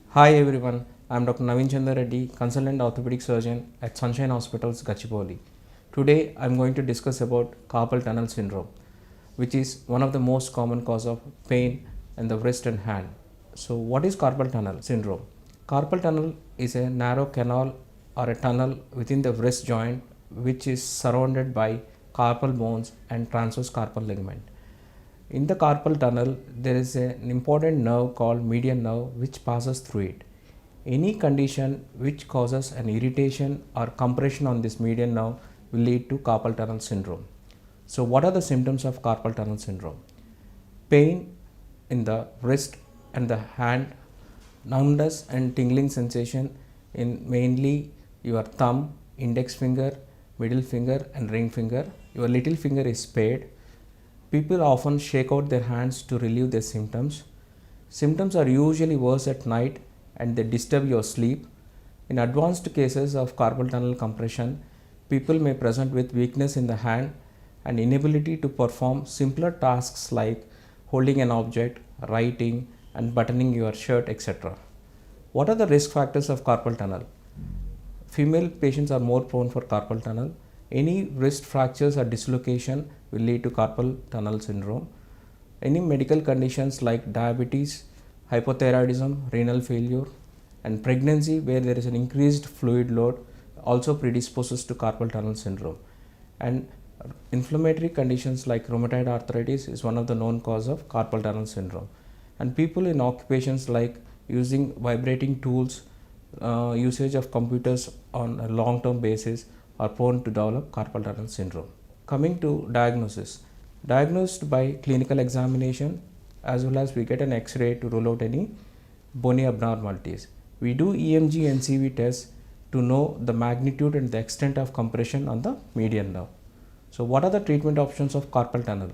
Hi everyone, I am Dr. Naveen Chandra Reddy, consultant orthopedic surgeon at Sunshine Hospitals, Gachibowli. Today I am going to discuss about carpal tunnel syndrome, which is one of the most common cause of pain in the wrist and hand. So what is carpal tunnel syndrome? Carpal tunnel is a narrow canal or a tunnel within the wrist joint which is surrounded by carpal bones and transverse carpal ligament. In the carpal tunnel, there is an important nerve called median nerve which passes through it. Any condition which causes an irritation or compression on this median nerve will lead to carpal tunnel syndrome. So what are the symptoms of carpal tunnel syndrome? Pain in the wrist and the hand, numbness and tingling sensation in mainly your thumb, index finger, middle finger and ring finger. Your little finger is spared. People often shake out their hands to relieve their symptoms. Symptoms are usually worse at night and they disturb your sleep. In advanced cases of carpal tunnel compression, people may present with weakness in the hand and inability to perform simpler tasks like holding an object, writing, and buttoning your shirt, etc. What are the risk factors of carpal tunnel? Female patients are more prone for carpal tunnel. Any wrist fractures or dislocation will lead to carpal tunnel syndrome. Any medical conditions like diabetes, hypothyroidism, renal failure, and pregnancy where there is an increased fluid load also predisposes to carpal tunnel syndrome. And inflammatory conditions like rheumatoid arthritis is one of the known cause of carpal tunnel syndrome. And people in occupations like using vibrating tools, usage of computers on a long-term basis are prone to develop carpal tunnel syndrome. Coming to diagnosis, diagnosed by clinical examination as well as we get an X-ray to rule out any bony abnormalities. We do EMG and CV tests to know the magnitude and the extent of compression on the median nerve. So what are the treatment options of carpal tunnel?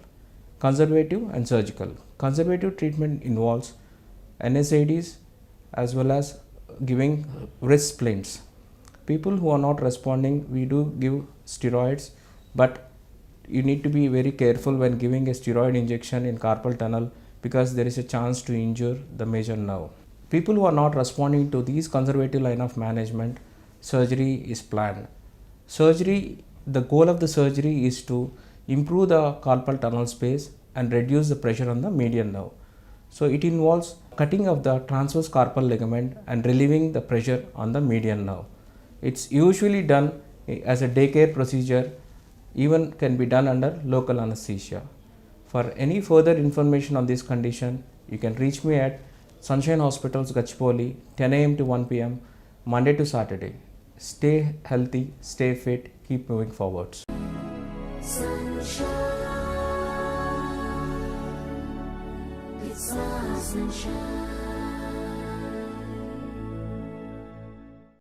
Conservative and surgical. Conservative treatment involves NSAIDs as well as giving wrist splints. People who are not responding, we do give steroids, but you need to be very careful when giving a steroid injection in carpal tunnel because there is a chance to injure the major nerve. People who are not responding to these conservative line of management, surgery is planned. Surgery, the goal of the surgery is to improve the carpal tunnel space and reduce the pressure on the median nerve. So it involves cutting of the transverse carpal ligament and relieving the pressure on the median nerve. It's usually done as a daycare procedure, even can be done under local anesthesia. For any further information on this condition, you can reach me at Sunshine Hospitals, Gachibowli, 10 a.m. to 1 p.m., Monday to Saturday. Stay healthy, stay fit, keep moving forwards. Sunshine, it's our sunshine.